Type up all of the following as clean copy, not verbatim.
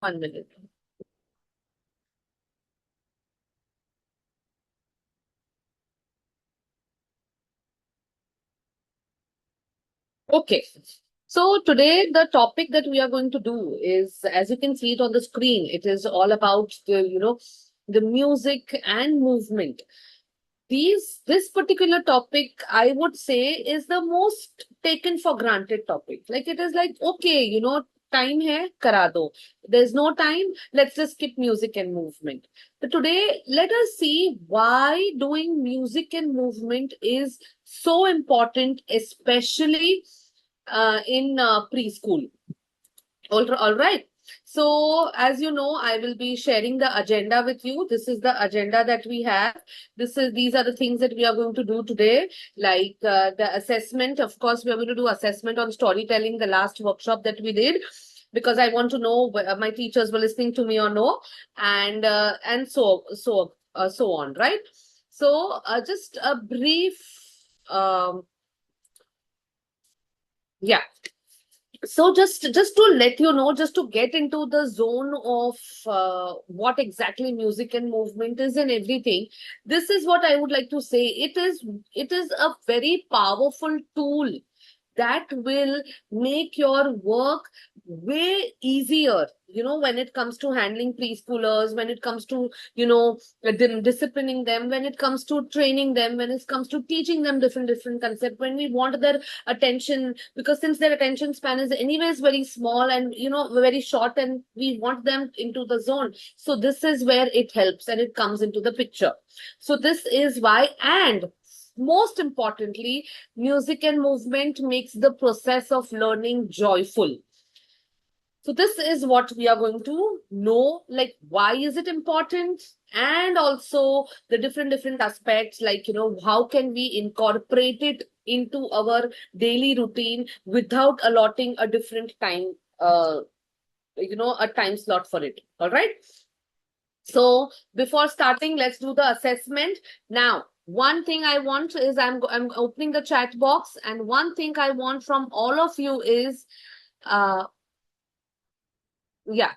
1 minute. Okay. So today the topic that we are going to do is, as you can see it on the screen, it is all about the music and movement. This particular topic, I would say, is the most taken for granted topic. Like it is like, okay, time hai, kara do. There's no time, let's just skip music and movement. But today, let us see why doing music and movement is so important, especially in preschool. All right. So, as you know, I will be sharing the agenda with you. This is the agenda that we have. These are the things that we are going to do today. Like the assessment. Of course, we are going to do assessment on storytelling, the last workshop that we did, because I want to know whether my teachers were listening to me or no, and so on. Right. So, just a brief. Um, yeah, so just to let you know, just to get into the zone of what exactly music and movement is and everything, this is what I would like to say. It is a very powerful tool that will make your work way easier, when it comes to handling preschoolers, when it comes to disciplining them, when it comes to training them, when it comes to teaching them different concepts, when we want their attention, because since their attention span is anyways very small and very short, and we want them into the zone, so this is where it helps and it comes into the picture. So this is why. And most importantly, music and movement makes the process of learning joyful. So this is what we are going to know, like why is it important, and also the different aspects, like how can we incorporate it into our daily routine without allotting a different time, a time slot for it. All right. So before starting, let's do the assessment. Now, one thing I want is I'm opening the chat box, and one thing I want from all of you is, uh, yeah,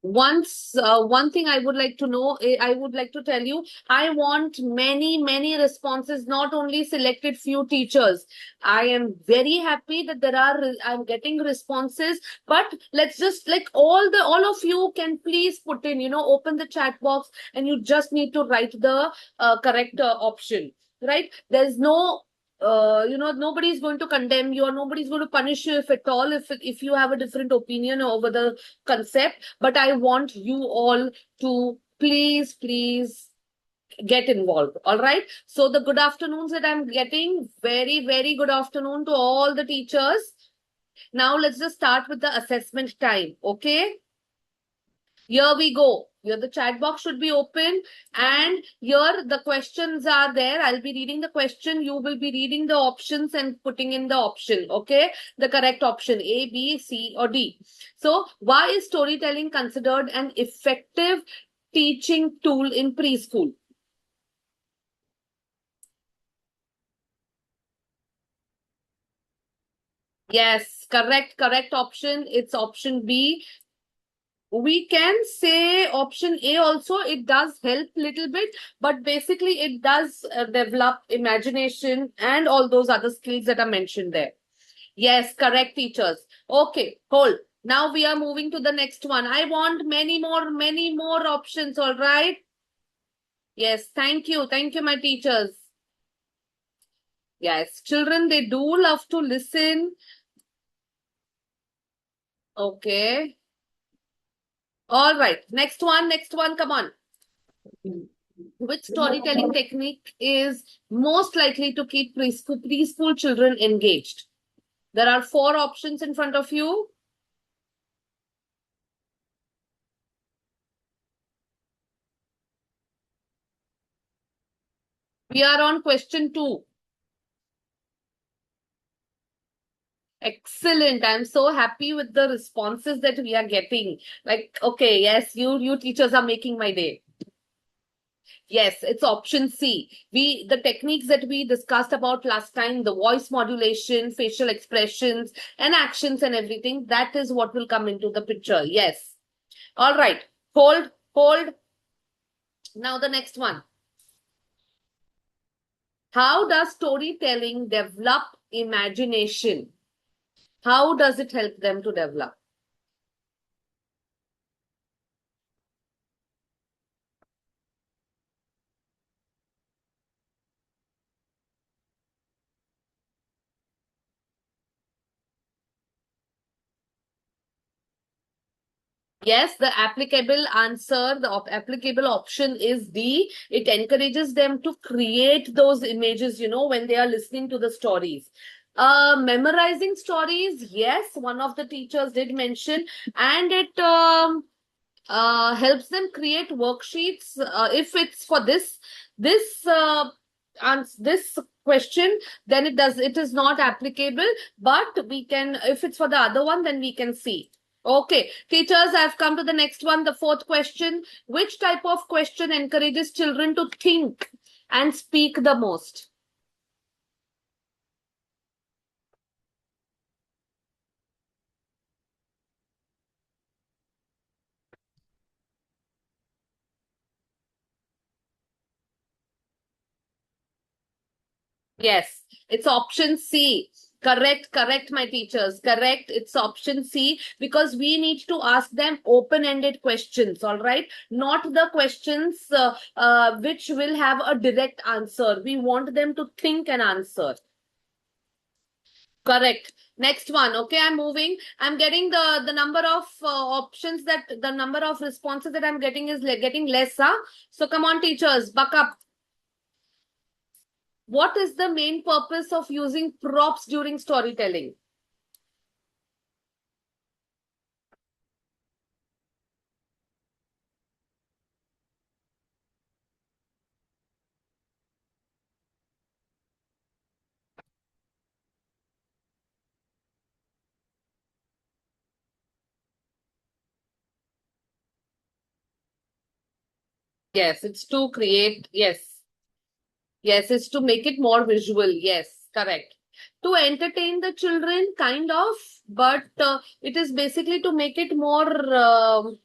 one thing I would like to know, I would like to tell you, I want many responses, not only selected few teachers. I am very happy that I'm getting responses, but let's just, like, all of you can please put in, open the chat box, and you just need to write the correct option, right? There's no nobody's going to condemn you, or nobody's going to punish you, if at all, if you have a different opinion over the concept. But I want you all to please get involved. All right. So the good afternoons that I'm getting, very good afternoon to all the teachers. Now let's just start with the assessment time. Okay. Here we go. Here the chat box should be open, and here the questions are there. I'll be reading the question. You will be reading the options and putting in the option. Okay. The correct option, A, B, C, or D. So why is storytelling considered an effective teaching tool in preschool? Yes, correct option. It's option B. We can say option A also. It does help little bit, but basically it does develop imagination and all those other skills that are mentioned there. Yes, correct, teachers. Okay, hold. Now we are moving to the next one. I want many more options. All right. Yes, thank you. Thank you, my teachers. Yes, children, they do love to listen. Okay. All right. Next one. Next one. Come on. Which storytelling technique is most likely to keep preschool children engaged? There are four options in front of you. We are on question 2. Excellent. I'm so happy with the responses that we are getting. Like, okay, yes, you teachers are making my day. Yes, it's option C. The techniques that we discussed about last time, the voice modulation, facial expressions, and actions and everything, that is what will come into the picture. Yes. All right. Hold, hold. Now the next one. How does storytelling develop imagination? How does it help them to develop? Yes, the applicable answer, the applicable option is D. It encourages them to create those images, when they are listening to the stories. Memorizing stories, yes, one of the teachers did mention, and it helps them create worksheets. If it's for this this question, then it is not applicable, but we can, if it's for the other one, then we can see. Okay, teachers, I've come to the next one, the fourth question. Which type of question encourages children to think and speak the most? Yes, it's option C. Correct, my teachers. Correct. It's option C, because we need to ask them open-ended questions, all right? Not the questions which will have a direct answer. We want them to think and answer. Correct. Next one. Okay, I'm moving. I'm getting the number of options, that the number of responses that I'm getting is getting less, huh? So come on, teachers, buck up. What is the main purpose of using props during storytelling? Yes, it's to create. Yes. Yes, it's to make it more visual. Yes, correct. To entertain the children, kind of, but it is basically to make it more,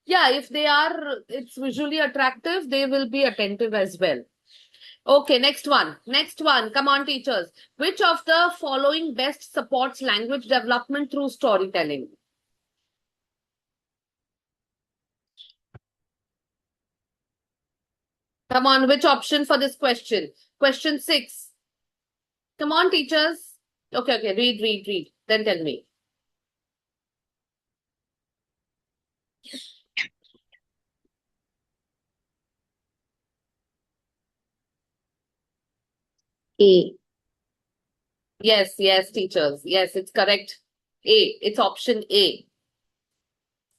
yeah, if it's visually attractive, they will be attentive as well. Okay, next one. Next one. Come on, teachers. Which of the following best supports language development through storytelling? Come on, which option for this question? Question 6. Come on, teachers. Okay, read. Then tell me. A. Yes, teachers. Yes, it's correct. A. It's option A.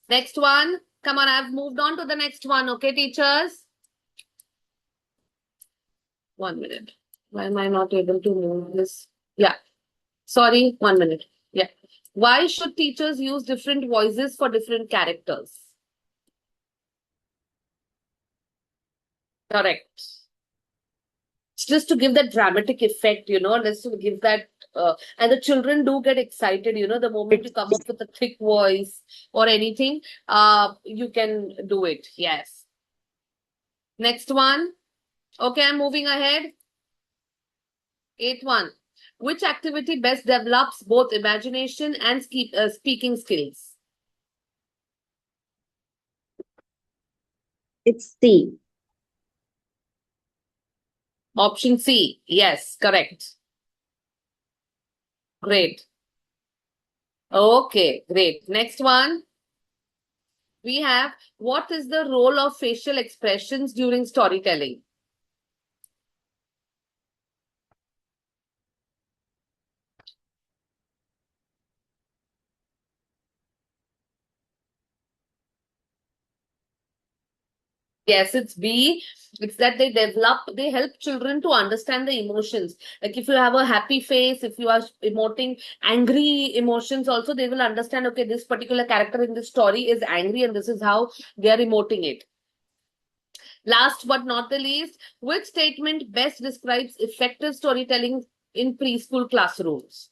Next one. Come on, I've moved on to the next one. Okay, teachers? 1 minute. Why am I not able to move this? Yeah. Sorry, 1 minute. Yeah. Why should teachers use different voices for different characters? Correct. It's just to give that dramatic effect, just to give that. And the children do get excited, the moment you come up with a thick voice or anything, you can do it. Yes. Next one. Okay, I'm moving ahead. Eighth one. Which activity best develops both imagination and speaking skills? It's C. Option C. Yes, correct. Great. Okay, great. Next one. We have, what is the role of facial expressions during storytelling? Yes, it's B. It's that they help children to understand the emotions. Like if you have a happy face, if you are emoting angry emotions, also they will understand, okay, this particular character in this story is angry and this is how they are emoting it. Last but not the least, which statement best describes effective storytelling in preschool classrooms?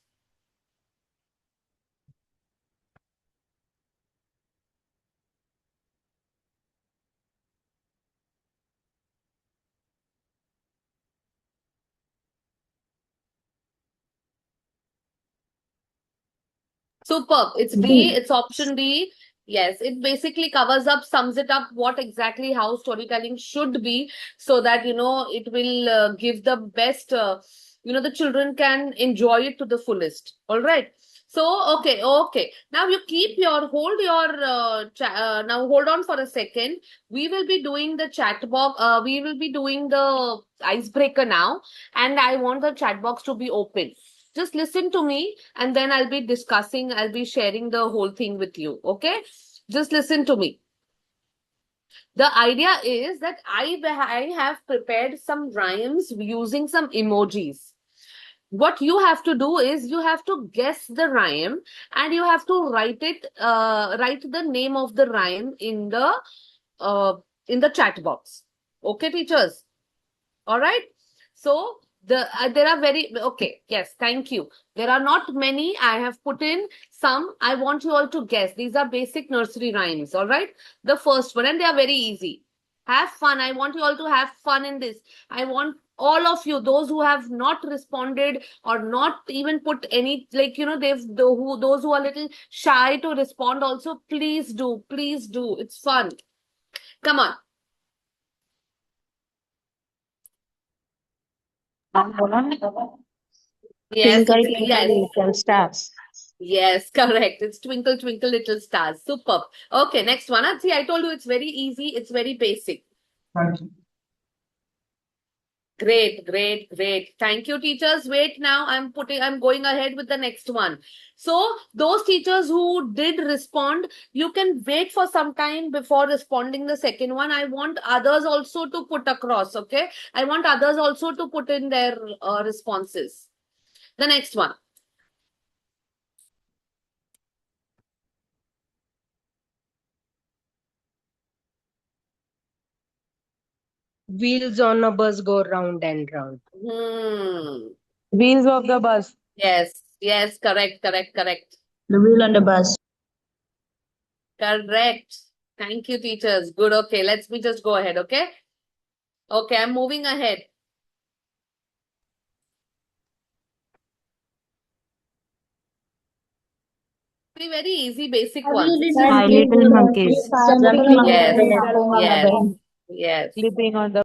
Superb. It's D. It's option D. Yes, it basically covers up, sums it up what exactly how storytelling should be, so that it will give the best. The children can enjoy it to the fullest. All right. So okay. Now you keep your hold your now hold on for a second. We will be doing the chat box. We will be doing the icebreaker now, and I want the chat box to be open. Just listen to me, and then I'll be sharing the whole thing with you. Okay? Just listen to me. The idea is that I have prepared some rhymes using some emojis. What you have to do is you have to guess the rhyme, and you have to write the name of the rhyme uh, in the chat box. Okay, teachers? All right. So there are very okay. Yes, thank you. There are not many. I have put in some. I want you all to guess. These are basic nursery rhymes. All right. The first one, and they are very easy. Have fun. I want you all to have fun in this. I want all of you, those who have not responded or not even put any, those who are little shy to respond also, please do. Please do. It's fun. Come on. Yes, Twinkle, yes. twinkle, little stars. Yes, correct. It's Twinkle, Twinkle, Little Stars. Superb. Okay, next one. See, I told you it's very easy. It's very basic. Great. Thank you, teachers. Wait now. I'm going ahead with the next one. So, those teachers who did respond, you can wait for some time before responding the second one. I want others also to put across, okay? I want others also to put in their responses. The next one. Wheels on a bus go round and round. Hmm. Wheels of the bus. Yes, correct. The wheel on the bus. Correct. Thank you, teachers. Good. Okay, let's me just go ahead. Okay. Okay, I'm moving ahead. Very, very easy, basic ones. Five little monkeys. Jumping on Yes, the yes, bed. yes. Sleeping on the.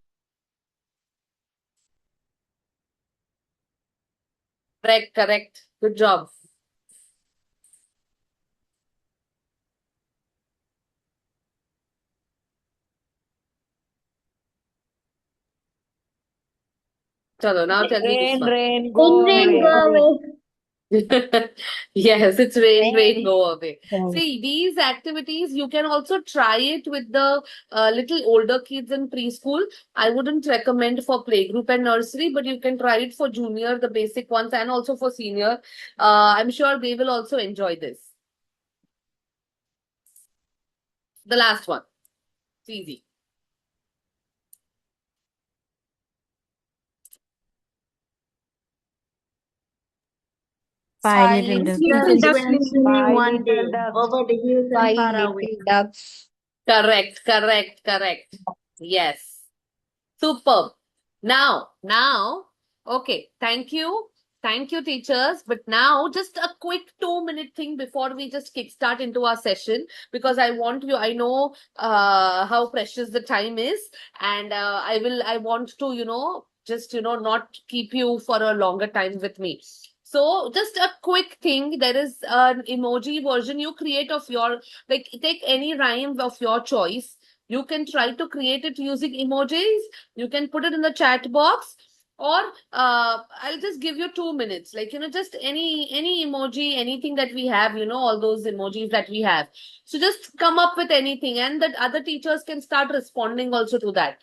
Correct. Good job. Chalo, now tell me this Rain, one. rain, go away. Yes, it's rain, Rain. go away. See, these activities, you can also try it with the little older kids in preschool. I wouldn't recommend for playgroup and nursery, but you can try it for junior, the basic ones, and also for senior. I'm sure they will also enjoy this. The last one. It's easy. Five little ducks. Little ducks Five live in one little day ducks. over the hills and Five far little away. ducks. Correct. Yes. Superb. Now, okay. Thank you. Thank you, teachers. But now, just a quick 2-minute thing before we just kickstart into our session, because I know how precious the time is, and I want to, just, not keep you for a longer time with me. So, just a quick thing. There is an emoji version you create of your, like, take any rhyme of your choice. You can try to create it using emojis. You can put it in the chat box, or I'll just give you 2 minutes, like, just any emoji, anything that we have, all those emojis that we have. So just come up with anything, and that other teachers can start responding also to that.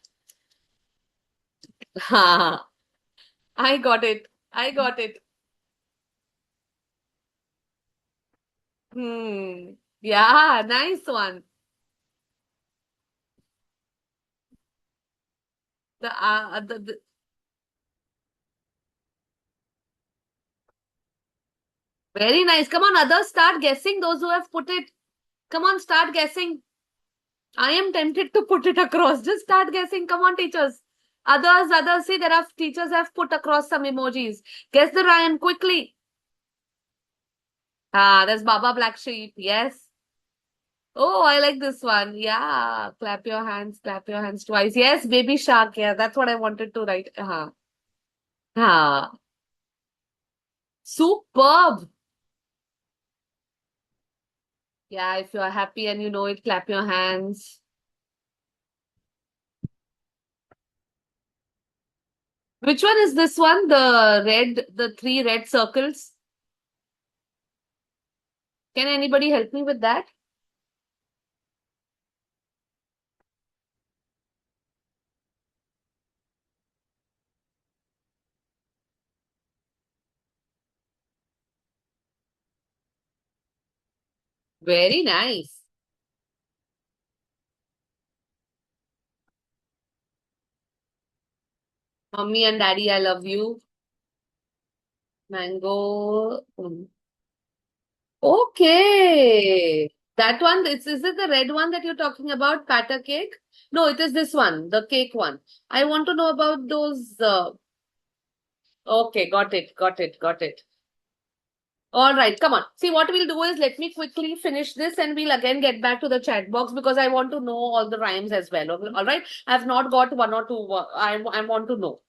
Ha, I got it. Yeah, nice one. The very nice. Come on, others, start guessing. Those who have put it. Come on, start guessing. I am tempted to put it across. Just start guessing. Come on, teachers. Others, see, there are teachers have put across some emojis. Guess the rhyme quickly. There's Baba Black Sheep. Yes. Oh, I like this one. Yeah. Clap your hands twice. Yes, Baby Shark. Yeah, that's what I wanted to write. Superb. Yeah, if you are happy and you know it, clap your hands. Which one is this one? The three red circles. Can anybody help me with that? Very nice. Mommy and Daddy, I love you. Mango. Okay. That one, is it the red one that you're talking about? Patter cake? No, it is this one, the cake one. I want to know about those. Okay, got it. All right, come on. See, what we'll do is let me quickly finish this and we'll again get back to the chat box because I want to know all the rhymes as well. All right. I've not got one or two. I want to know.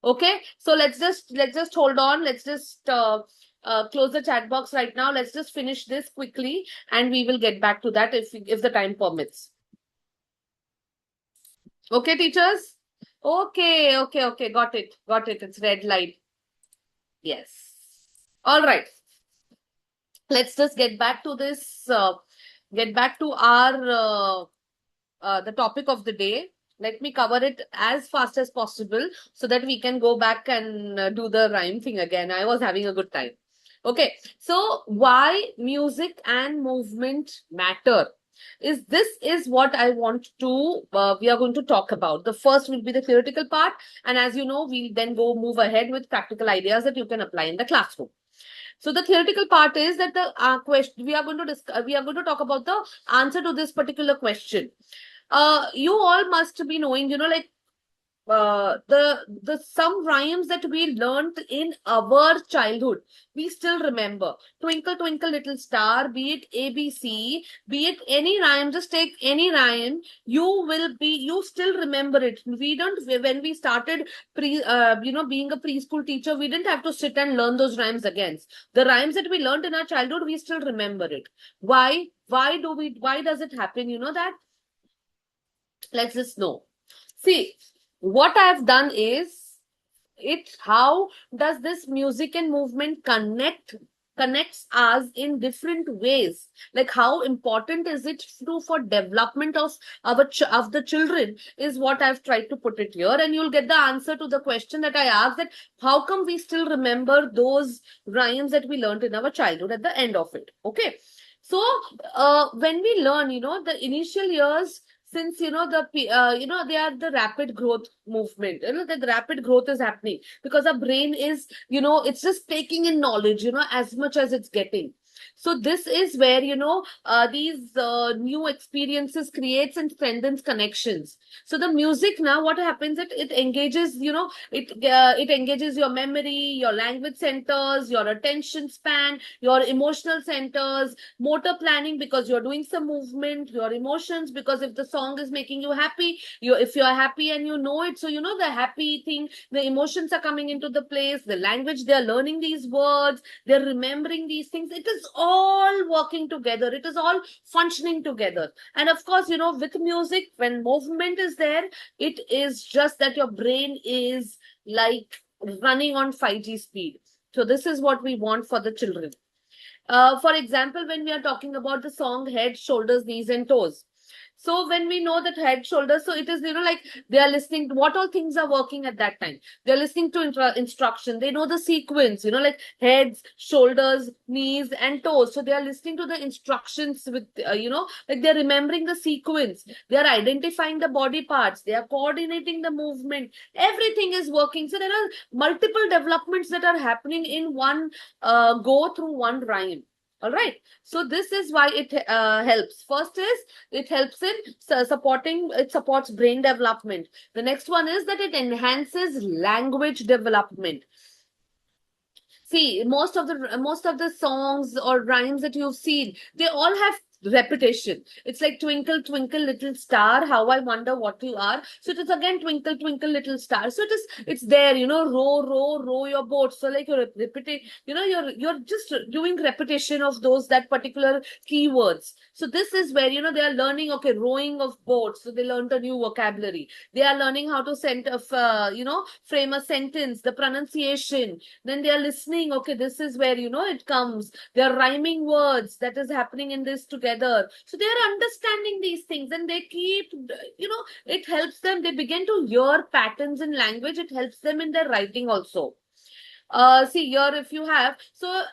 Okay. So let's just hold on. Let's just close the chat box right now. Let's just finish this quickly and we will get back to that if the time permits. Okay, teachers? Okay. Got it. It's red light. Yes. All right. Let's just get back to this, get back to our the topic of the day. Let me cover it as fast as possible so that we can go back and do the rhyme thing again. I was having a good time. Okay, so why music and movement matter? This is what I want to, we are going to talk about. The first will be the theoretical part. And as you know, we'll then move ahead with practical ideas that you can apply in the classroom. So the theoretical part is that the question we are going to talk about the answer to this particular question. You all must be knowing, like the some rhymes that we learned in our childhood, we still remember. Twinkle Twinkle Little Star, be it ABC, be it any rhyme, just take any rhyme, you still remember it. We don't, when we started being a preschool teacher, we didn't have to sit and learn those rhymes again. The rhymes that we learned in our childhood, we still remember it. Why does it happen? You know that? Let's just know. See, what I've done is, how does this music and movement connects us in different ways? Like how important is it for development of of the children is what I've tried to put it here, and you'll get the answer to the question that I asked, that how come we still remember those rhymes that we learned in our childhood at the end of it. Okay, so when we learn, the initial years, since they are the rapid growth movement, the rapid growth is happening because our brain is, it's just taking in knowledge, as much as it's getting. So this is where, these new experiences creates and strengthens connections. So the music, now what happens, it engages, it engages your memory, your language centers, your attention span, your emotional centers, motor planning because you're doing some movement, your emotions because if the song is making you happy, if you're happy and you know it, so the happy thing, the emotions are coming into the place, the language, they're learning these words, they're remembering these things. It is all working together, it is all functioning together. And of course, with music, when movement is there, it is just that your brain is like running on 5G speed. So this is what we want for the children. For example, when we are talking about the song Head, Shoulders, Knees and Toes. So when we know that head, shoulders, so it is, like they are listening to what all things are working at that time. They're listening to instruction. They know the sequence, like heads, shoulders, knees, and toes. So they are listening to the instructions with, like they're remembering the sequence. They are identifying the body parts. They are coordinating the movement. Everything is working. So there are multiple developments that are happening in one go through one rhyme. All right. So this is why it helps. First is it helps in it supports brain development. The next one is that it enhances language development. See, most of the songs or rhymes that you've seen, they all have repetition. It's like twinkle twinkle little star, how I wonder what you are. So it is again twinkle twinkle little star. So it's there, row row row your boat. So like you're repeating, you're just doing repetition of that particular keywords. So this is where they are learning, okay, rowing of boats. So they learned a new vocabulary. They are learning how to frame a sentence, the pronunciation. Then they are listening, okay, this is where it comes. They are rhyming words that is happening in this together. So they are understanding these things, and they keep, it helps them. They begin to hear patterns in language. It helps them in their writing also. See here, if you have, so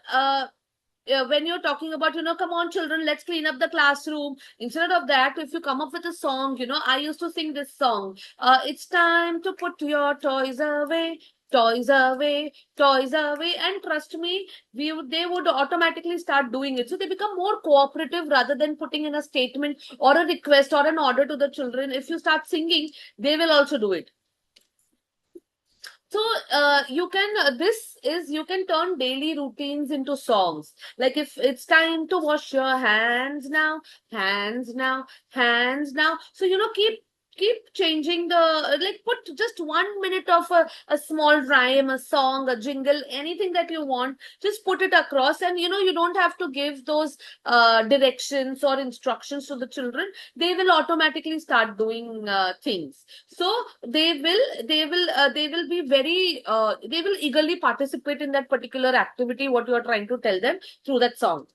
when you're talking about, come on children, let's clean up the classroom. Instead of that, if you come up with a song, I used to sing this song. It's time to put your toys away. Toys away, toys away. And trust me, they would automatically start doing it. So they become more cooperative rather than putting in a statement or a request or an order to the children. If you start singing, they will also do it. So you can turn daily routines into songs. Like if it's time to wash your hands now, hands now, hands now. So keep changing like put just 1 minute of a small rhyme, a song, a jingle, anything that you want. Just put it across, and you don't have to give those directions or instructions to the children. They will automatically start doing things. So they will be very they will eagerly participate in that particular activity what you are trying to tell them through that song.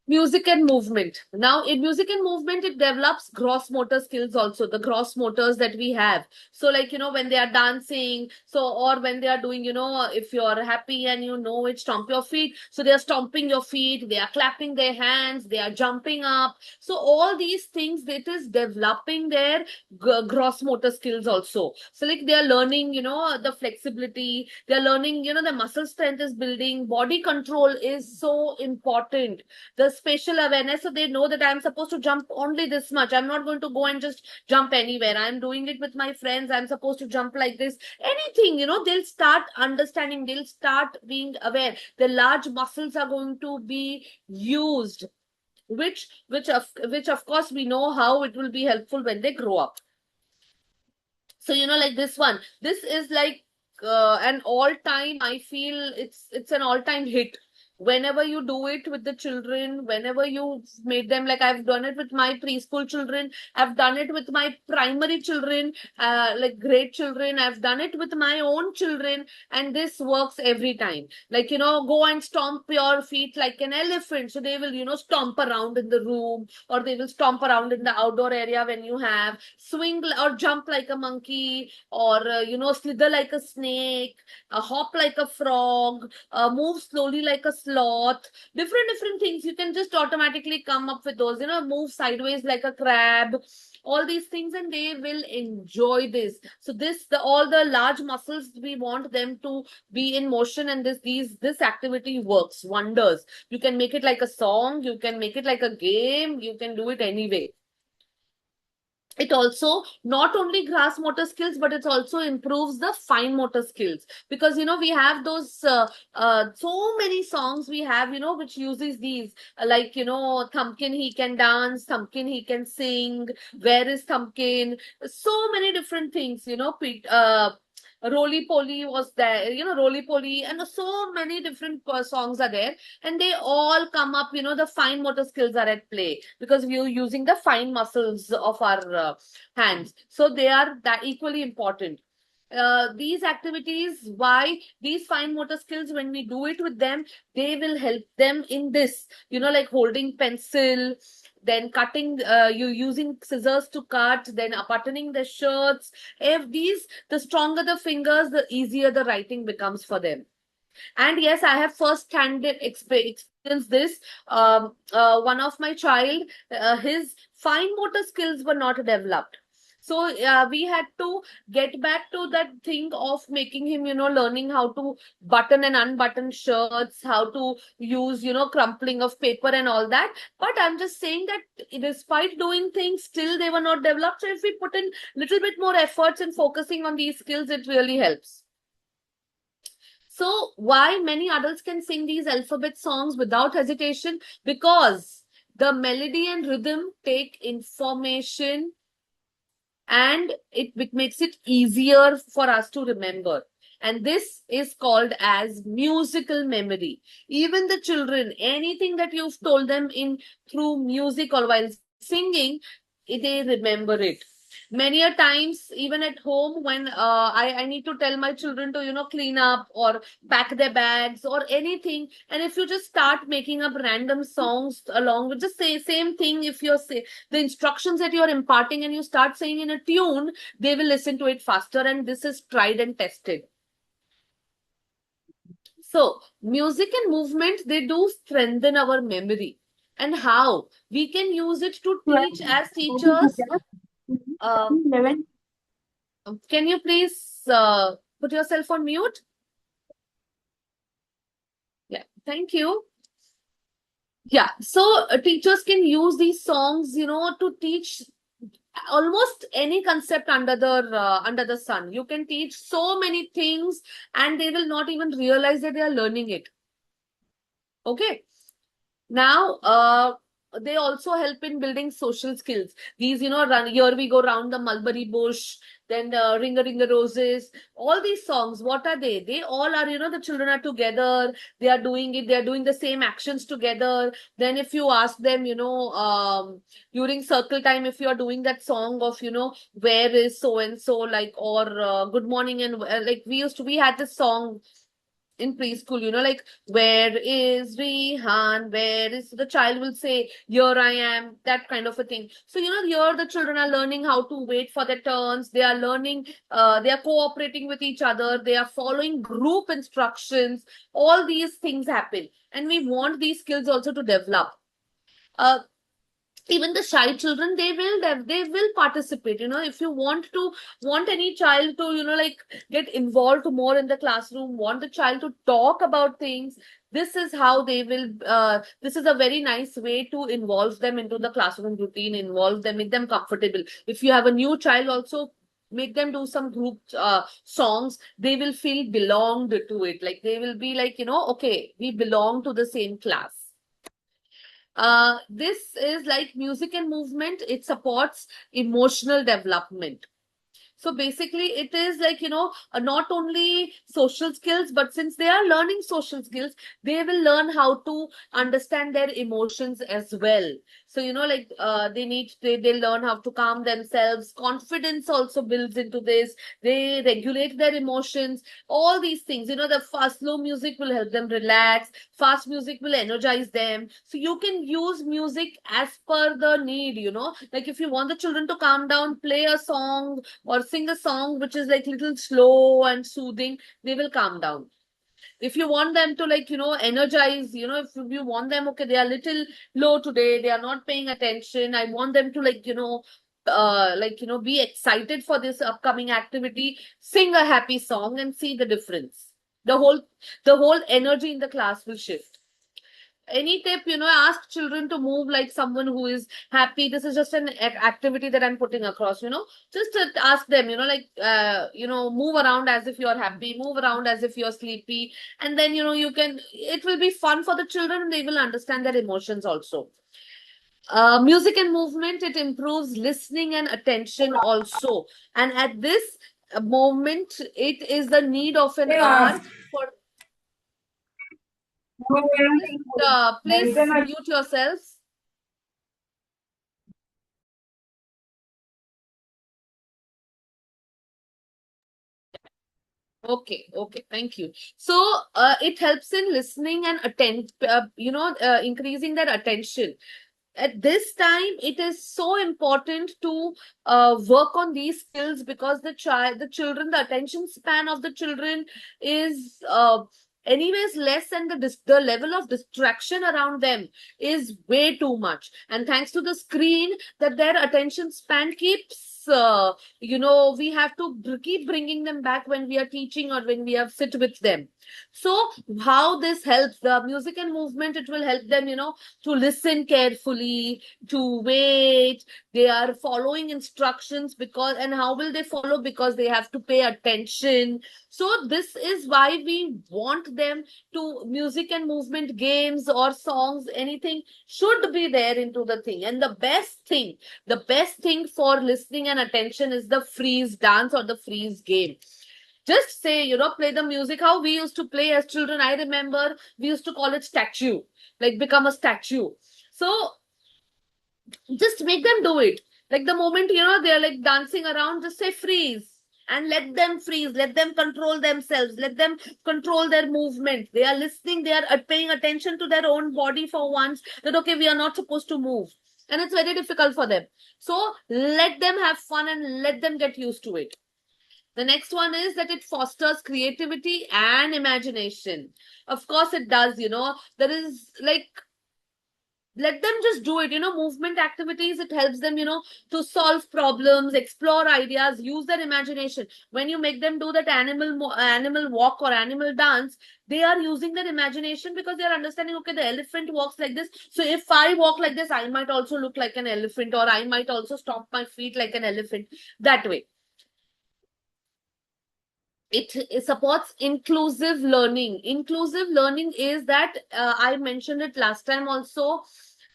Music and movement. Now in music and movement, it develops gross motor skills also, the gross motors that we have. So like when they are dancing, so or when they are doing, if you are happy and it, stomp your feet. So they are stomping your feet, they are clapping their hands, they are jumping up. So all these things, it is developing their gross motor skills also. So like they are learning, the flexibility, they are learning, the muscle strength is building, body control is so important, the spatial awareness. So they know that I'm supposed to jump only this much. I'm not going to go and just jump anywhere. I'm doing it with my friends. I'm supposed to jump like this. Anything, they'll start understanding. They'll start being aware. The large muscles are going to be used, which of course we know how it will be helpful when they grow up. So like this one, this is like an all-time, I feel it's an all-time hit. Whenever you do it with the children, whenever you made them, like I've done it with my preschool children, I've done it with my primary children, like grade children, I've done it with my own children, and this works every time. Like, go and stomp your feet like an elephant. So they will, stomp around in the room, or they will stomp around in the outdoor area when you have, swing or jump like a monkey, or, slither like a snake, hop like a frog, move slowly like a sloth, different things. You can just automatically come up with those, move sideways like a crab, all these things, and they will enjoy this. So all the large muscles, we want them to be in motion, and this activity works wonders. You can make it like a song, you can make it like a game, you can do it anyway. It also not only gross motor skills, but it also improves the fine motor skills, because we have those so many songs we have, which uses these like, Thumbkin he can dance, Thumbkin he can sing, where is Thumbkin, so many different things, Roly Poly was there, Roly Poly, and so many different songs are there, and they all come up, the fine motor skills are at play, because we are using the fine muscles of our hands. So they are that equally important. These activities, why these fine motor skills, when we do it with them, they will help them in this, like holding pencil, then cutting, you using scissors to cut, then buttoning the shirts. If these, the stronger the fingers, the easier the writing becomes for them. And yes, I have first-hand experienced this. One of my child, his fine motor skills were not developed. So we had to get back to that thing of making him, learning how to button and unbutton shirts, how to use, crumpling of paper and all that. But I'm just saying that despite doing things, still they were not developed. So if we put in little bit more efforts in focusing on these skills, it really helps. So why many adults can sing these alphabet songs without hesitation? Because the melody and rhythm take information and it makes it easier for us to remember. And this is called as musical memory. Even the children, anything that you've told them in through music or while singing, they remember it. Many a times, even at home, when I need to tell my children to, clean up or pack their bags or anything, and if you just start making up random songs along with just say same thing, if you're say the instructions that you're imparting and you start saying in a tune, they will listen to it faster, and this is tried and tested. So music and movement, they do strengthen our memory. And how we can use it to teach as teachers. Can you please put yourself on mute? Yeah, thank you. Yeah, so teachers can use these songs, to teach almost any concept under the sun. You can teach so many things, and they will not even realize that they are learning it. Okay. Now, they also help in building social skills. These, here we go round the mulberry bush, then Ring a Ring a Roses. All these songs, what are they? They all are, the children are together. They are doing it. They are doing the same actions together. Then if you ask them, during circle time, if you are doing that song of, where is so and so, like, or good morning, and like we had this song in preschool, like, where is Rihan? Where is the child will say, here I am, that kind of a thing. So, here the children are learning how to wait for their turns. They are learning, they are cooperating with each other. They are following group instructions. All these things happen. And we want these skills also to develop. Even the shy children, they will participate. If you want any child to, like, get involved more in the classroom, want the child to talk about things, this is how they will, this is a very nice way to involve them into the classroom routine, involve them, make them comfortable. If you have a new child also, make them do some group songs. They will feel belonged to it, like they will be like, okay, we belong to the same class. This is like music and movement. It supports emotional development. So basically, it is like, not only social skills, but since they are learning social skills, they will learn how to understand their emotions as well. So, like, they learn how to calm themselves. Confidence also builds into this. They regulate their emotions. All these things, the fast, slow music will help them relax. Fast music will energize them. So you can use music as per the need, like if you want the children to calm down, play a song or sing a song which is like little slow and soothing, they will calm down. If you want them to, like, energize, if you want them, okay, they are little low today, they are not paying attention, I want them to, like, be excited for this upcoming activity, sing a happy song and see the difference. The whole energy in the class will shift. Any tip, ask children to move like someone who is happy. This is just an activity that I'm putting across, just to ask them, like, move around as if you're happy, move around as if you're sleepy. And then, it will be fun for the children and they will understand their emotions also. Music and movement, it improves listening and attention also. And at this moment, it is the need of an hour for. Please mute yourselves. Okay, thank you. So it helps in listening and increasing their attention. at this time it is so important to work on these skills, because the children, the attention span of the children is anyways less, and the level of distraction around them is way too much, and thanks to the screen, that their attention span keeps we have to keep bringing them back when we are teaching or when we have sit with them. So how this helps, the music and movement, it will help them, to listen carefully, to wait. They are following instructions, because, and how will they follow? Because they have to pay attention. So this is why we want them to, music and movement games or songs, anything should be there into the thing. And the best thing for listening and attention is the freeze dance or the freeze game. Just say, play the music how we used to play as children. I remember we used to call it statue, like become a statue. So just make them do it. Like the moment, they're like dancing around, just say freeze and let them freeze, let them control themselves, let them control their movement. They are listening, they are paying attention to their own body for once, that, okay, we are not supposed to move. And it's very difficult for them. So let them have fun and let them get used to it. The next one is that it fosters creativity and imagination. Of course, it does, there is like, let them just do it, movement activities, it helps them, to solve problems, explore ideas, use their imagination. When you make them do that animal walk or animal dance, they are using their imagination, because they are understanding, okay, the elephant walks like this. So if I walk like this, I might also look like an elephant, or I might also stomp my feet like an elephant, that way. It supports inclusive learning. Inclusive learning is that, I mentioned it last time also,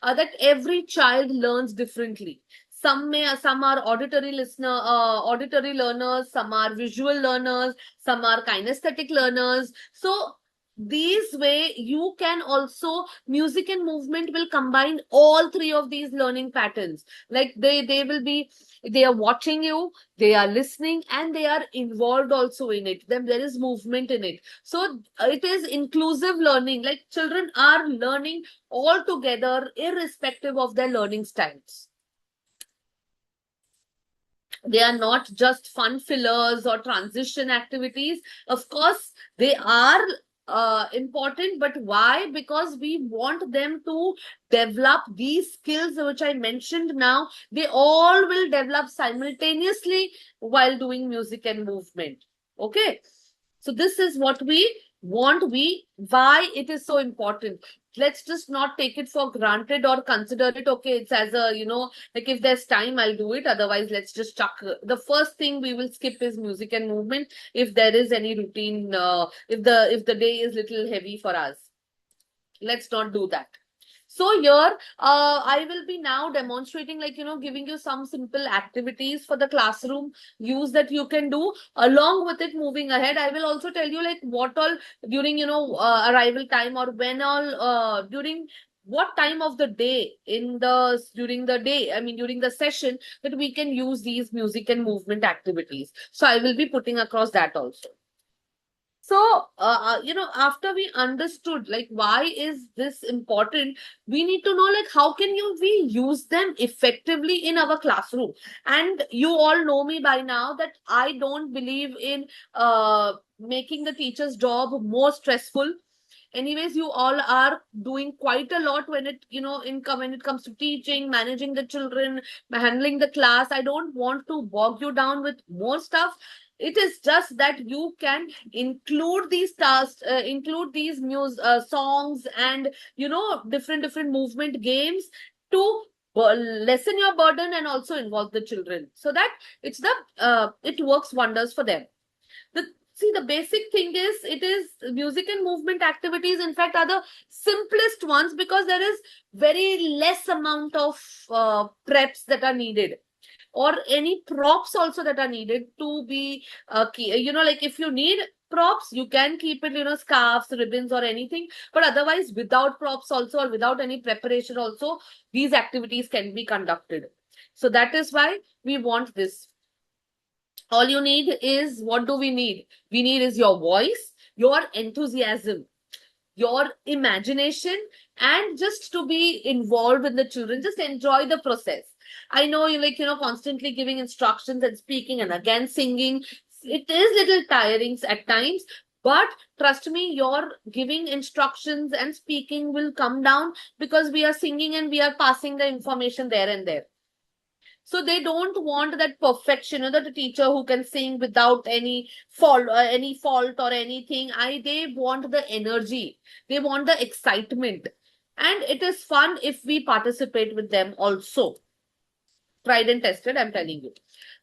that every child learns differently. Some are auditory learners, some are visual learners, some are kinesthetic learners. So these way you can also, music and movement will combine all three of these learning patterns. Like they are watching you, they are listening, and they are involved also in it. Then there is movement in it. So it is inclusive learning. Like children are learning all together, irrespective of their learning styles. They are not just fun fillers or transition activities. Of course, they are important, but why? Because we want them to develop these skills which I mentioned now. They all will develop simultaneously while doing music and movement. Okay, so this is what we want. Why it is so important. Let's just not take it for granted or consider it, okay, it's as a, like if there's time I'll do it, otherwise let's just chuck. The first thing we will skip is music and movement if there is any routine, if the day is little heavy for us. Let's not do that. So here, I will be now demonstrating, like, giving you some simple activities for the classroom use that you can do. Along with it, moving ahead, I will also tell you like what all during, arrival time, or when all, during what time of the day during the day, I mean, during the session, that we can use these music and movement activities. So I will be putting across that also. So, after we understood, like, why is this important, we need to know, like, how can we use them effectively in our classroom? And you all know me by now that I don't believe in making the teacher's job more stressful. Anyways, you all are doing quite a lot when it, when it comes to teaching, managing the children, handling the class. I don't want to bog you down with more stuff. It is just that you can include these tasks, include these songs, and different movement games to lessen your burden and also involve the children, so that it works wonders for them. The basic thing is, it is music and movement activities, in fact, are the simplest ones, because there is very less amount of preps that are needed, or any props also that are needed to be like if you need props, you can keep it, scarves, ribbons, or anything. But otherwise, without props also, or without any preparation also, these activities can be conducted. So that is why we want this. All you need is, what do we need? We need is your voice, your enthusiasm. your imagination, and just to be involved with the children. Just enjoy the process. I know you like, constantly giving instructions and speaking and again singing. It is little tiring at times, but trust me, your giving instructions and speaking will come down because we are singing and we are passing the information there and there. So they don't want that perfection, that a teacher who can sing without any fault or anything. They want the energy, they want the excitement, and it is fun if we participate with them also. Tried and tested, I'm telling you.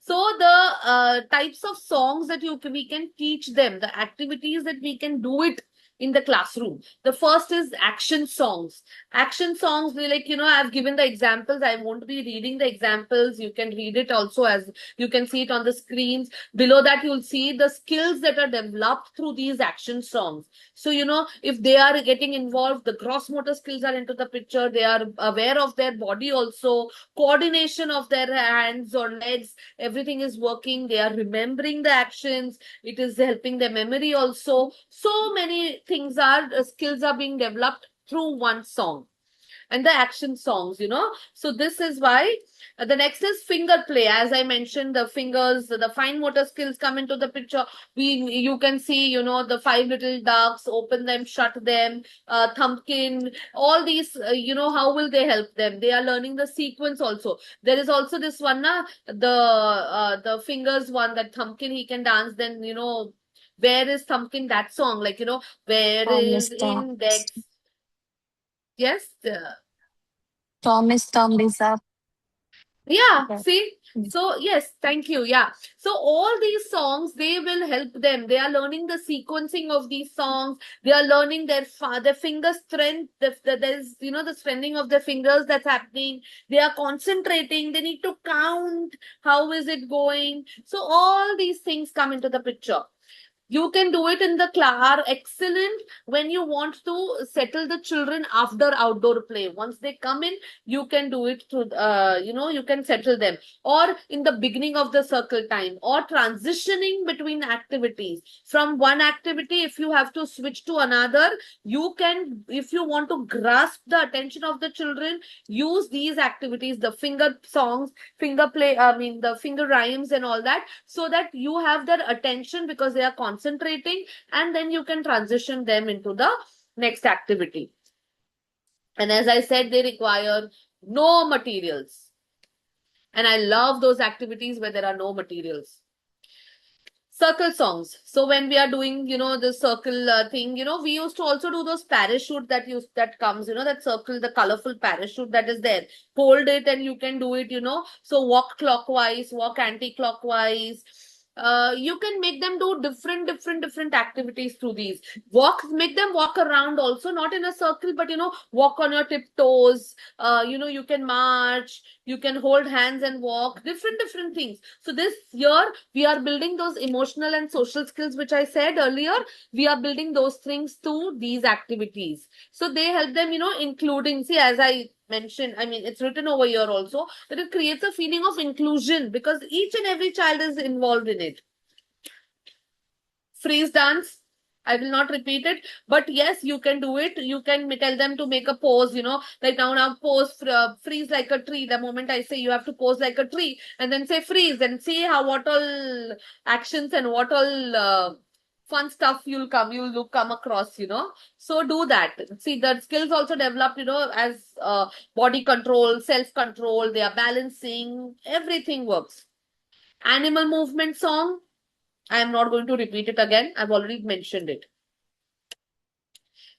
So the types of songs that we can teach them, the activities that we can do it in the classroom. The first is action songs. Action songs, we like, I've given the examples. I won't be reading the examples. You can read it also, as you can see it on the screens. Below that, you'll see the skills that are developed through these action songs. So, if they are getting involved, the gross motor skills are into the picture. They are aware of their body also, coordination of their hands or legs, everything is working. They are remembering the actions. It is helping their memory also. So many things skills are being developed through one song. And the action songs, so this is why the next is finger play. As I mentioned, the fingers, the fine motor skills come into the picture. You can see, the 5 little ducks, open them, shut them, thumbkin, all these, how will they help them? They are learning the sequence also. There is also this one, the fingers one, that thumbkin, he can dance. Then, where is thumbkin, that song, like, where is index? Yes. Thomas Thumb is up. Yeah, Okay. see? So, yes, thank you. Yeah. So, all these songs, they will help them. They are learning the sequencing of these songs. They are learning their finger strength. There's, the strengthening of their fingers that's happening. They are concentrating. They need to count. How is it going? So, all these things come into the picture. You can do it in the class. Excellent when you want to settle the children after outdoor play. Once they come in, you can do it through, you can settle them. Or in the beginning of the circle time, or transitioning between activities. From one activity, if you have to switch to another, you can, if you want to grasp the attention of the children, use these activities, the finger songs, finger play, the finger rhymes and all that, so that you have their attention because they are concentrating, and then you can transition them into the next activity. And as I said, they require no materials. And I love those activities where there are no materials. Circle songs. So when we are doing, the circle thing, we used to also do those parachute that comes, that circle, the colorful parachute that is there. Hold it and you can do it, So walk clockwise, walk anti-clockwise. You can make them do different activities through these. Make them walk around also, not in a circle, but, walk on your tiptoes. You can march, you can hold hands and walk, different things. So this year, we are building those emotional and social skills, which I said earlier. We are building those things through these activities. So they help them, including, see, as I mentioned, it's written over here also, that it creates a feeling of inclusion because each and every child is involved in it. Freeze dance. I will not repeat it, but yes, you can do it. You can tell them to make a pose, like now pose, freeze like a tree. The moment I say you have to pose like a tree, and then say freeze, and see what all actions and what all fun stuff you'll come across, So do that. See, the skills also developed, as body control, self-control, they are balancing, everything works. Animal movement song. I am not going to repeat it again. I've already mentioned it.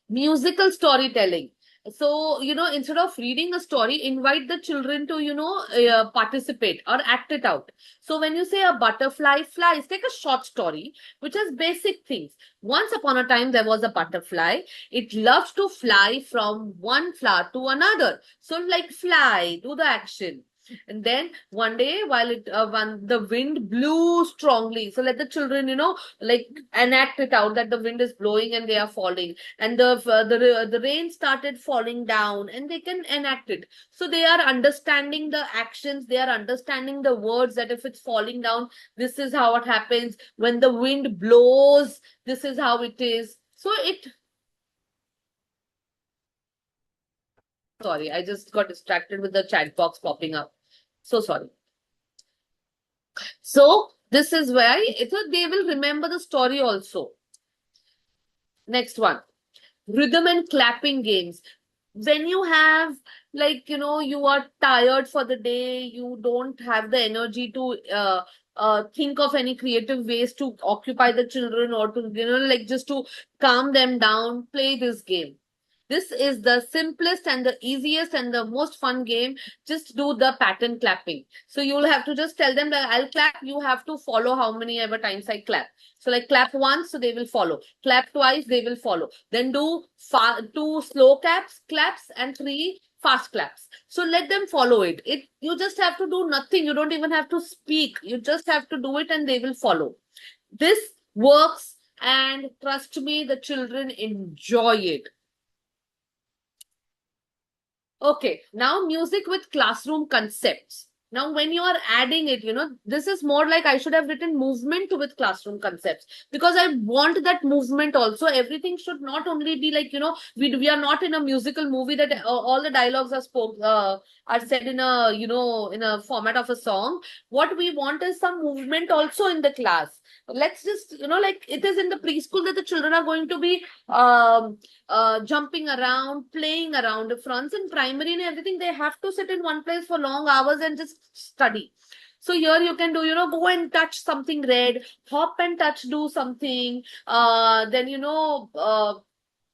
Musical storytelling. So, instead of reading a story, invite the children to, participate or act it out. So when you say a butterfly flies, take a short story which has basic things. Once upon a time, there was a butterfly. It loves to fly from one flower to another. So like fly, do the action. And then one day, while when the wind blew strongly, so let the children, like enact it out that the wind is blowing and they are falling, and the rain started falling down, and they can enact it. So they are understanding the actions, they are understanding the words, that if it's falling down, this is how it happens. When the wind blows, this is how it is. So sorry. I just got distracted with the chat box popping up. So sorry. So this is where they will remember the story also. Next one, rhythm and clapping games. When you have, like, you are tired for the day, you don't have the energy to think of any creative ways to occupy the children or to, like, just to calm them down, play this game. This is the simplest and the easiest and the most fun game. Just do the pattern clapping. So you'll have to just tell them that I'll clap. You have to follow how many ever times I clap. So like clap once, so they will follow. Clap twice, they will follow. Then do two slow claps and three fast claps. So let them follow it. You just have to do nothing. You don't even have to speak. You just have to do it and they will follow. This works, and trust me, the children enjoy it. Okay, now music with classroom concepts. Now, when you are adding it, this is more like I should have written movement with classroom concepts, because I want that movement also. Everything should not only be like, we are not in a musical movie that all the dialogues are said in a, in a format of a song. What we want is some movement also in the class. Let's just, like it is in the preschool that the children are going to be jumping around, playing around. Friends in primary and everything, they have to sit in one place for long hours and just study. So here you can do, go and touch something red, hop and touch, do something. Then,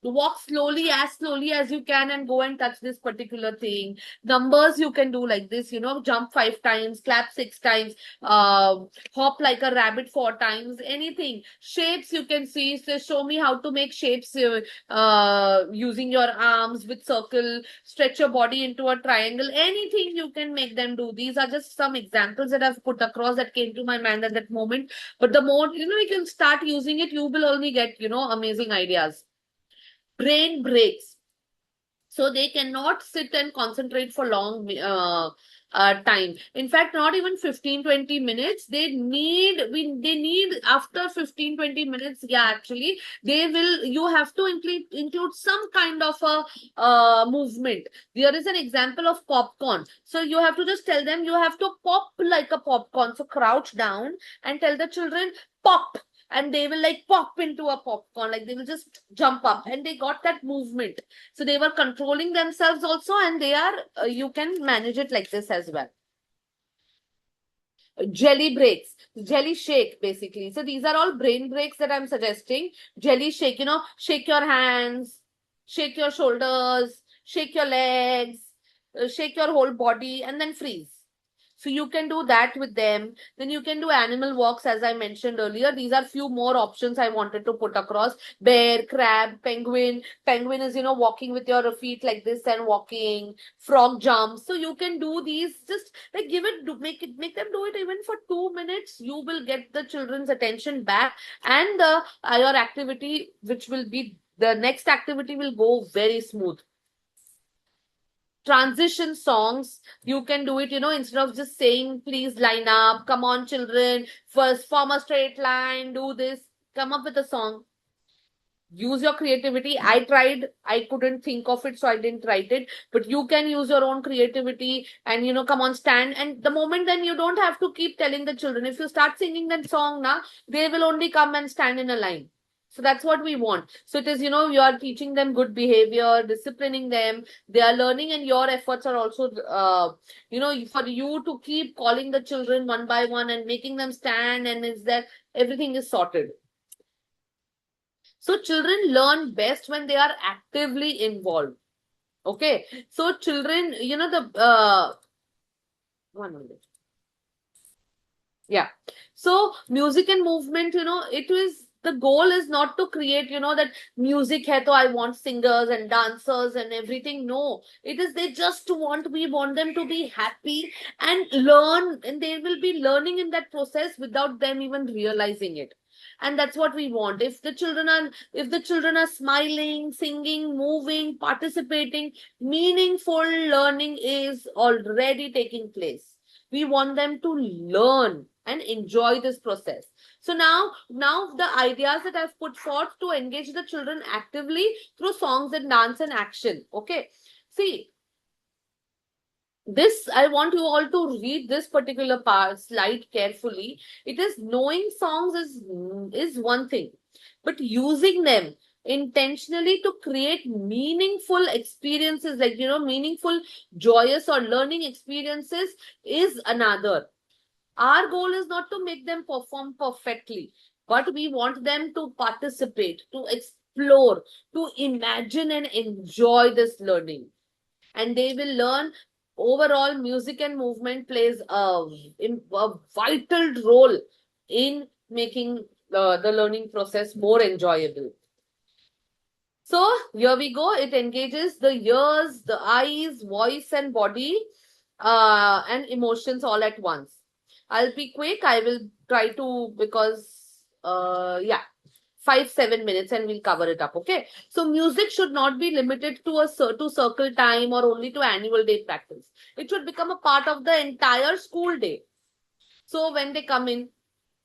walk slowly as you can and go and touch this particular thing. Numbers you can do like this, jump 5 times, clap 6 times, hop like a rabbit 4 times, anything. Shapes you can see. So show me how to make shapes using your arms with circle, stretch your body into a triangle, anything you can make them do. These are just some examples that I've put across that came to my mind at that moment. But the more, you can start using it, you will only get, amazing ideas. Brain breaks. So they cannot sit and concentrate for long time. In fact, not even 15-20 minutes. They need after 15-20 minutes. Yeah, actually, you have to include some kind of a movement. There is an example of popcorn. So you have to just tell them you have to pop like a popcorn. So crouch down and tell the children pop. And they will like pop into a popcorn, like they will just jump up, and they got that movement. So they were controlling themselves also, and they are, you can manage it like this as well. Jelly breaks, jelly shake, basically. So these are all brain breaks that I'm suggesting. Jelly shake, shake your hands, shake your shoulders, shake your legs, shake your whole body, and then freeze. So you can do that with them. Then you can do animal walks, as I mentioned earlier. These are few more options I wanted to put across. Bear, crab, penguin. Penguin is, walking with your feet like this and walking. Frog jumps. So you can do these. Just like make them do it even for 2 minutes. You will get the children's attention back, and your activity, which will be the next activity, will go very smooth. Transition songs, you can do it, instead of just saying, please line up, come on children, first form a straight line, do this, come up with a song. Use your creativity. I tried, I couldn't think of it, so I didn't write it. But you can use your own creativity and, come on, stand. And the moment, then you don't have to keep telling the children. If you start singing that song now, they will only come and stand in a line. So that's what we want. So it is, you are teaching them good behavior, disciplining them. They are learning, and your efforts are also, for you to keep calling the children one by one and making them stand, and is that everything is sorted. So children learn best when they are actively involved. Okay. So children, one minute. Yeah. So music and movement, the goal is not to create, that music hai to I want singers and dancers and everything. No, we want them to be happy and learn, and they will be learning in that process without them even realizing it. And that's what we want. If the children are smiling, singing, moving, participating, meaningful learning is already taking place. We want them to learn and enjoy this process. So now the ideas that I've put forth to engage the children actively through songs and dance and action. Okay. See, This, I want you all to read this particular part slide carefully. It is knowing songs is one thing, but using them intentionally to create meaningful experiences, like meaningful, joyous or learning experiences is another. Our goal is not to make them perform perfectly, but we want them to participate, to explore, to imagine and enjoy this learning. And they will learn. Overall, music and movement plays a vital role in making the learning process more enjoyable. So here we go. It engages the ears, the eyes, voice, and body, and emotions all at once. I'll be quick. I will try to, because yeah, 5-7 minutes and we'll cover it up. Okay. So music should not be limited to to circle time or only to annual day practice. It should become a part of the entire school day. So when they come in,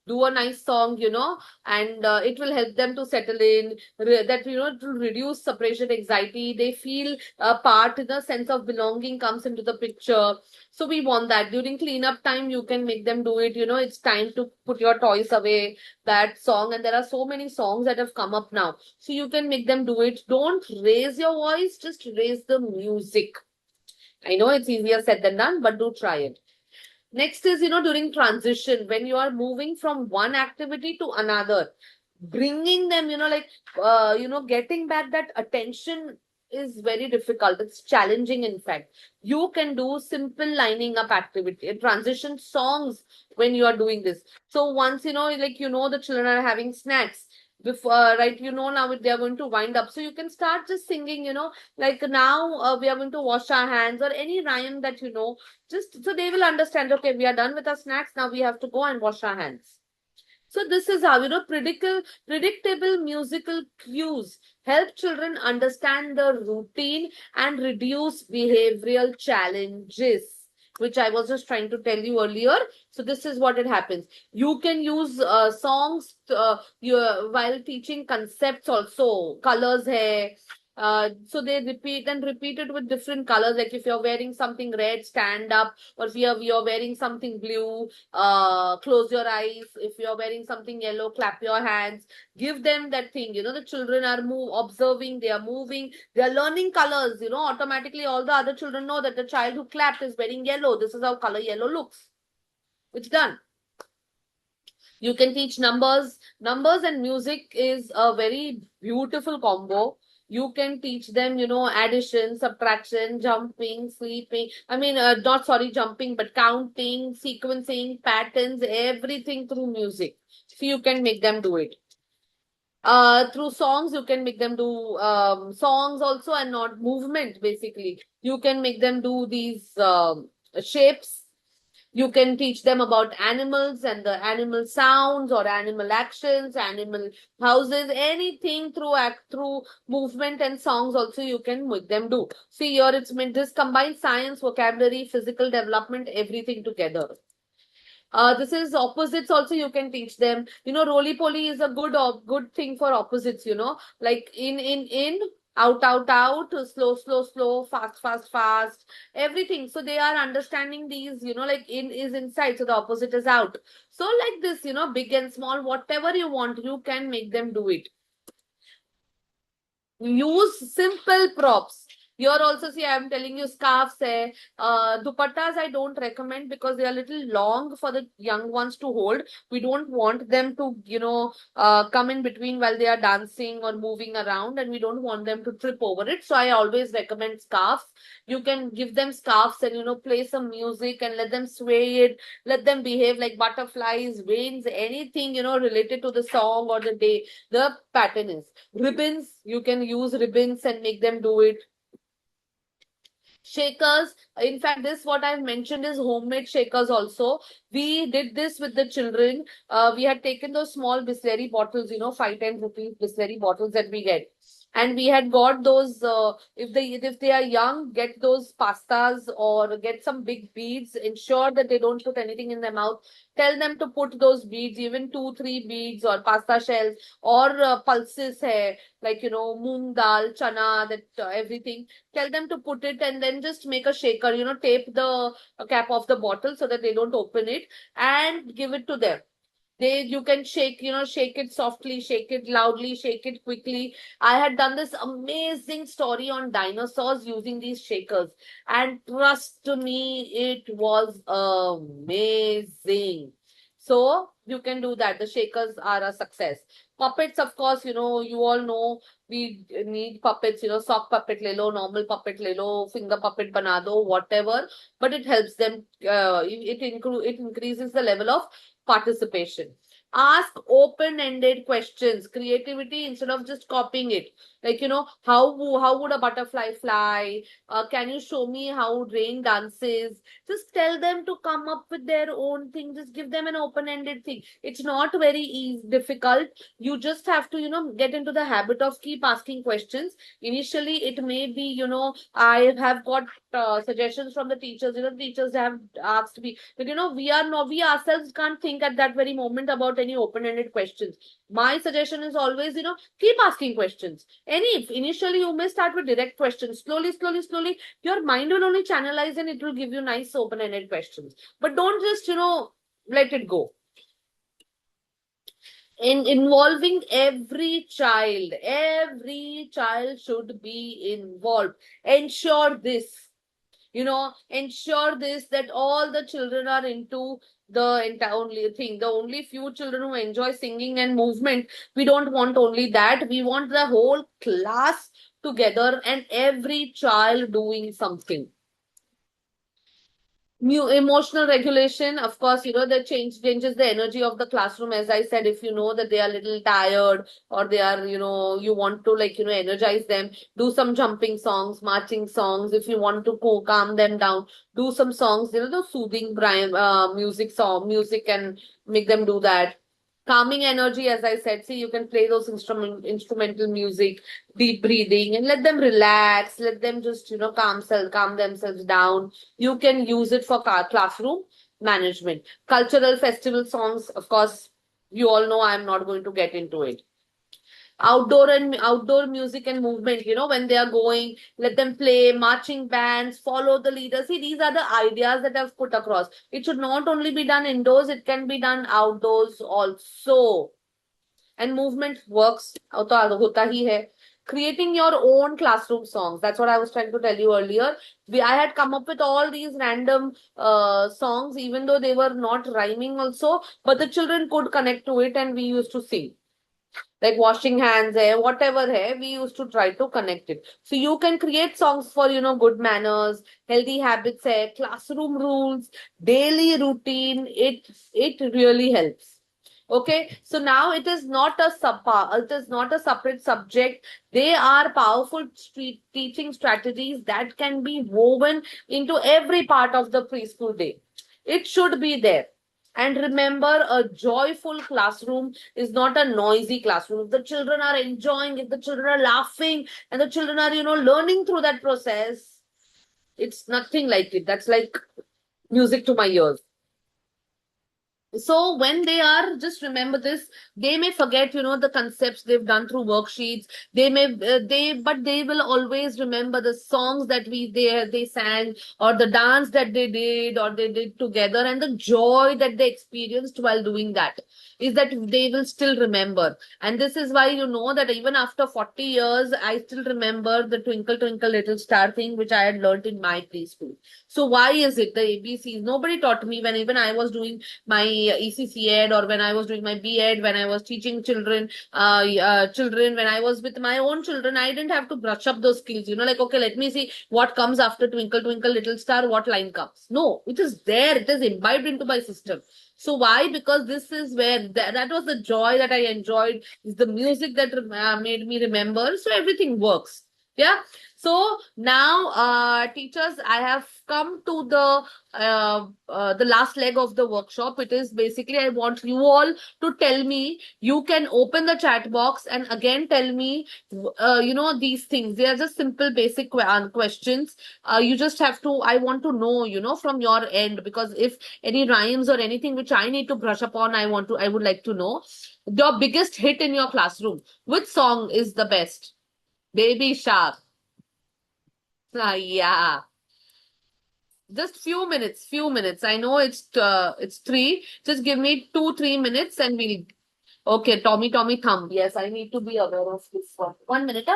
do a nice song, and it will help them to settle in, that, to reduce separation anxiety. They feel a part, the sense of belonging comes into the picture. So we want that. During cleanup time, you can make them do it. It's time to put your toys away, that song. And there are so many songs that have come up now. So you can make them do it. Don't raise your voice, just raise the music. I know it's easier said than done, but do try it. Next is, during transition, when you are moving from one activity to another, bringing them, getting back that attention is very difficult. It's challenging, in fact. You can do simple lining up activity, transition songs when you are doing this. So once, the children are having snacks before, right? Now they are going to wind up. So you can start just singing, like now we are going to wash our hands, or any rhyme that just so they will understand, okay, we are done with our snacks, now we have to go and wash our hands. So this is how, predictable musical cues help children understand the routine and reduce behavioral challenges, which I was just trying to tell you earlier. So this is what it happens. You can use songs while teaching concepts also. Colors hai, so they repeat and repeat it with different colors. Like if you're wearing something red, stand up. Or if you're wearing something blue, close your eyes. If you're wearing something yellow, clap your hands. Give them that thing. The children are observing, they are moving, they are learning colors. Automatically all the other children know that the child who clapped is wearing yellow. This is how color yellow looks. It's done. You can teach numbers. Numbers and music is a very beautiful combo. You can teach them, addition, subtraction, jumping, sleeping. I mean, not sorry, jumping, but counting, sequencing, patterns, everything through music. So you can make them do it. Through songs, you can make them do songs also, and not movement, basically. You can make them do these shapes. You can teach them about animals and the animal sounds or animal actions, animal houses, anything through movement and songs also you can make them do. See here, it's meant this combines science, vocabulary, physical development, everything together. This is opposites also you can teach them. Roly poly is a good thing for opposites, like in, out, out, out, slow, slow, slow, fast, fast, fast, everything. So they are understanding these, like in is inside, so the opposite is out. So like this, big and small, whatever you want, you can make them do it. Use simple props. Here also, see, I am telling you scarves. Dupattas I don't recommend because they are little long for the young ones to hold. We don't want them to, come in between while they are dancing or moving around, and we don't want them to trip over it. So I always recommend scarves. You can give them scarves and, play some music and let them sway it. Let them behave like butterflies, wings, anything, related to the song or the day. The pattern is ribbons. You can use ribbons and make them do it. Shakers, in fact, this what I've mentioned is homemade shakers also. We did this with the children. We had taken those small Bisleri bottles, 5-10 rupees Bisleri bottles that we get. And we had got those, if they are young, get those pastas or get some big beads. Ensure that they don't put anything in their mouth. Tell them to put those beads, even 2, 3 beads or pasta shells or pulses hai, like, moong dal, chana, that everything. Tell them to put it and then just make a shaker, tape the cap of the bottle so that they don't open it and give it to them. You can shake, shake it softly, shake it loudly, shake it quickly. I had done this amazing story on dinosaurs using these shakers, and trust me, it was amazing. So you can do that. The shakers are a success. Puppets, of course, you all know we need puppets, sock puppet le lo, normal puppet le lo, finger puppet bana do, whatever. But it helps them, it increases the level of participation. Ask open-ended questions, creativity instead of just copying it. Like, how would a butterfly fly? Can you show me how rain dances? Just tell them to come up with their own thing. Just give them an open-ended thing. It's not very difficult. You just have to, get into the habit of keep asking questions. Initially, it may be, I have got suggestions from the teachers. Teachers have asked me, but we ourselves can't think at that very moment about any open-ended questions. My suggestion is always, keep asking questions. Initially you may start with direct questions. Slowly, your mind will only channelize and it will give you nice open-ended questions. But don't just, let it go. In involving every child should be involved. Ensure this that all the children are into the entire only thing. The only few children who enjoy singing and movement, we don't want only that. We want the whole class together and every child doing something. Emotional regulation, of course, that changes the energy of the classroom. As I said, if you know that they are a little tired or they are, you want to energize them, do some jumping songs, marching songs. If you want to calm them down, do some songs, the soothing music and make them do that. Calming energy, as I said, see, you can play those instrumental music, deep breathing, and let them relax. Let them just, calm themselves down. You can use it for classroom management. Cultural festival songs, of course, you all know I'm not going to get into it. Outdoor music and movement, when they are going, let them play marching bands, follow the leader. See, these are the ideas that I've put across. It should not only be done indoors, it can be done outdoors also. And movement works hota hi hai. Creating your own classroom songs, that's what I was trying to tell you earlier. I had come up with all these random songs, even though they were not rhyming also, but the children could connect to it and we used to sing. Like washing hands hai, whatever hai, we used to try to connect it. So you can create songs for, good manners, healthy habits hai, classroom rules, daily routine. It really helps. Okay, so now it is not a separate subject. They are powerful teaching strategies that can be woven into every part of the preschool day. It should be there. And remember, a joyful classroom is not a noisy classroom. If the children are enjoying, if the children are laughing, and the children are, learning through that process, it's nothing like it. That's like music to my ears. So when they are, just remember this, they may forget, the concepts they've done through worksheets. But they will always remember the songs that they sang, or the dance that they did, or they did together, and the joy that they experienced while doing that is that they will still remember. And this is why, that even after 40 years, I still remember the Twinkle Twinkle Little Star thing, which I had learned in my preschool. So why is it the ABCs? Nobody taught me when even I was doing my ECC ed, or when I was doing my B.Ed, when I was teaching children, when I was with my own children, I didn't have to brush up those skills. Like, okay, let me see what comes after Twinkle Twinkle Little Star, what line comes. No, it is there. It is imbibed into my system. So why? Because this is where that was the joy that I enjoyed. Is the music that made me remember. So everything works. Yeah. So now, teachers, I have come to the last leg of the workshop. It is basically I want you all to tell me. You can open the chat box and again tell me, these things. They are just simple, basic questions. You just have to. I want to know, from your end, because if any rhymes or anything which I need to brush upon, I would like to know. Your biggest hit in your classroom. Which song is the best? Baby Shark. Yeah. Just few minutes. I know it's three. Just give me 2-3 minutes and we'll. Okay, Tommy Thumb. Yes, I need to be aware of this one. 1 minute.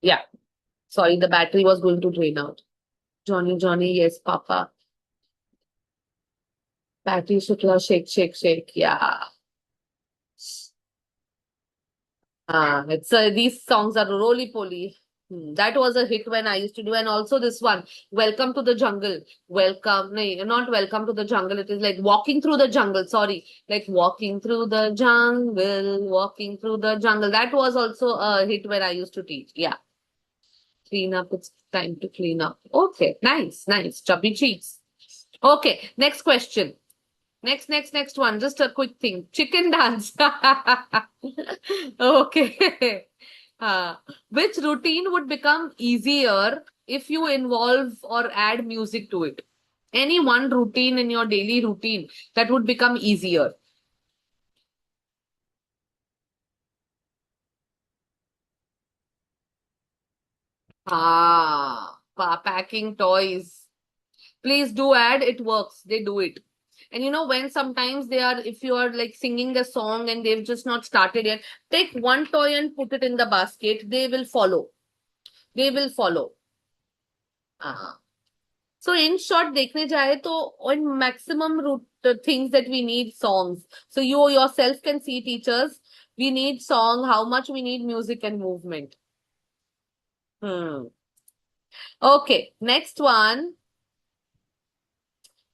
Yeah. Sorry, the battery was going to drain out. Johnny, yes, Papa. Battery Shukla, shake. Yeah. It's these songs are roly poly. That was a hit when I used to do, and also this one, Welcome to the Jungle. Welcome, no, not Welcome to the Jungle. It is like Walking Through the Jungle. Sorry, like Walking Through the Jungle, Walking Through the Jungle. That was also a hit when I used to teach. Yeah, clean up. It's time to clean up. Okay, nice. Chubby cheeks. Okay, next question. Next one. Just a quick thing. Chicken dance. Okay. Which routine would become easier if you involve or add music to it? Any one routine in your daily routine that would become easier. Packing toys. Please do add. It works. They do it. And when sometimes if you are like singing a song and they've just not started yet, take one toy and put it in the basket. They will follow. They will follow. So in short, देखने जाए तो on maximum root things that we need songs. So you yourself can see, teachers, we need song. How much we need music and movement. Okay, next one.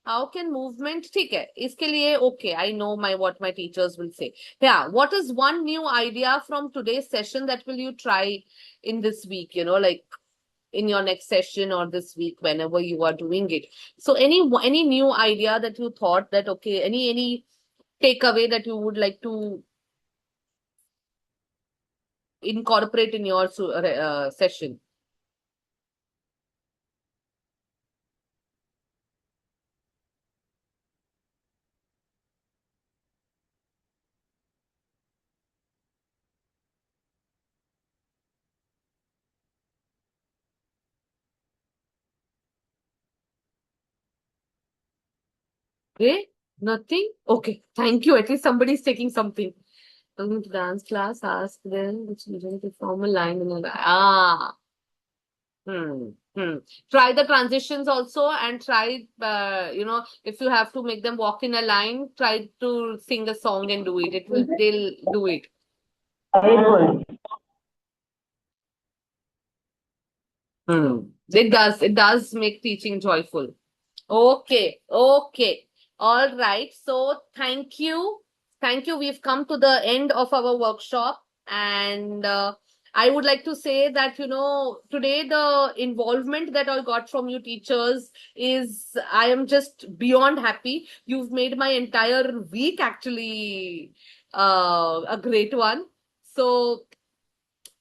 How can movement? ठीक है इसके लिए okay. I know what my teachers will say. Yeah, what is one new idea from today's session that will you try in this week? Like in your next session or this week, whenever you are doing it. So any new idea that you thought that okay, any takeaway that you would like to incorporate in your session? Okay, nothing. Okay, thank you. At least somebody is taking something. Going to dance class, ask them the children to form a line and try the transitions also and try, if you have to make them walk in a line, try to sing a song and do it. They'll do it. It does make teaching joyful. Okay. All right. So thank you. We've come to the end of our workshop. And I would like to say that, today the involvement that I got from you teachers is, I am just beyond happy. You've made my entire week actually a great one. So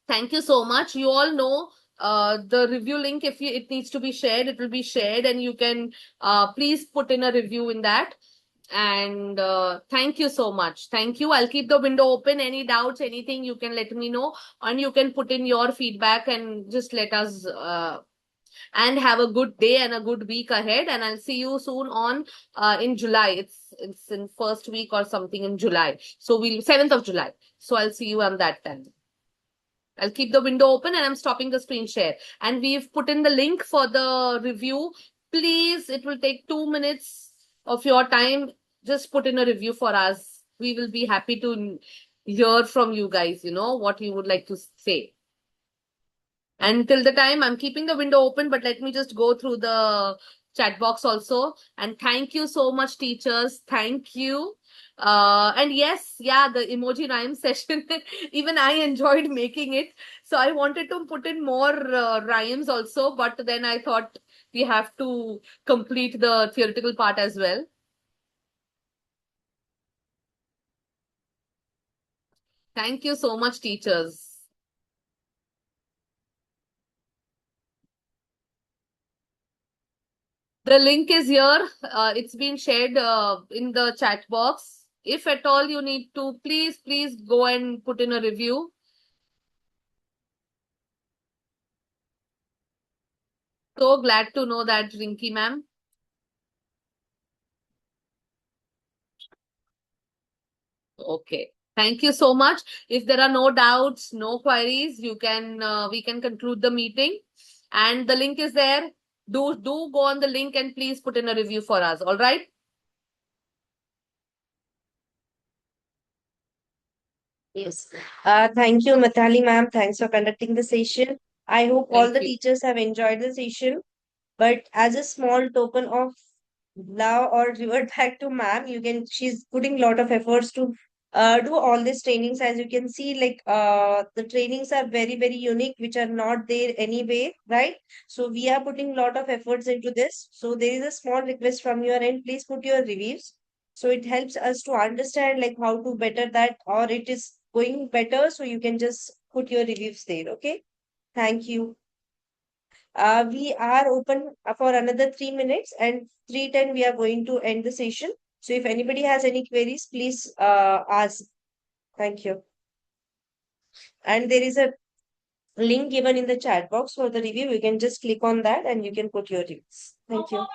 thank you so much. You all know the review link, if it needs to be shared, it will be shared, and you can please put in a review in that. And thank you so much. Thank you. I'll keep the window open. Any doubts, anything, you can let me know, and you can put in your feedback and just let us and have a good day and a good week ahead. And I'll see you soon on in July. It's in first week or something in July. So 7th of July. So I'll see you on that time. I'll keep the window open and I'm stopping the screen share. And we've put in the link for the review. Please, it will take 2 minutes of your time. Just put in a review for us. We will be happy to hear from you guys, what you would like to say. And till the time, I'm keeping the window open, but let me just go through the chat box also. And thank you so much, teachers. Thank you. And yes, yeah, the emoji rhyme session, even I enjoyed making it. So I wanted to put in more rhymes also, but then I thought we have to complete the theoretical part as well. Thank you so much, teachers. The link is here. It's been shared in the chat box. If at all you need to, please go and put in a review. So glad to know that, Rinky ma'am. Okay. Thank you so much. If there are no doubts, no queries, you can we can conclude the meeting. And the link is there. Do go on the link and please put in a review for us. All right. Yes. Thank you, Mathali ma'am. Thanks for conducting the session. I hope all Thank the you. teachers have enjoyed the session. But as a small token of love or revert back to ma'am, she's putting a lot of efforts to do all these trainings. As you can see, like the trainings are very, very unique, which are not there anyway, right? So we are putting a lot of efforts into this. So there is a small request from your end. Please put your reviews. So it helps us to understand like how to better that, or it is going better. So you can just put your reviews there. Okay. Thank you. We are open for another 3 minutes, and 3:10 we are going to end the session. So if anybody has any queries, please ask. Thank you. And there is a link given in the chat box for the review. You can just click on that and you can put your reviews. Thank you.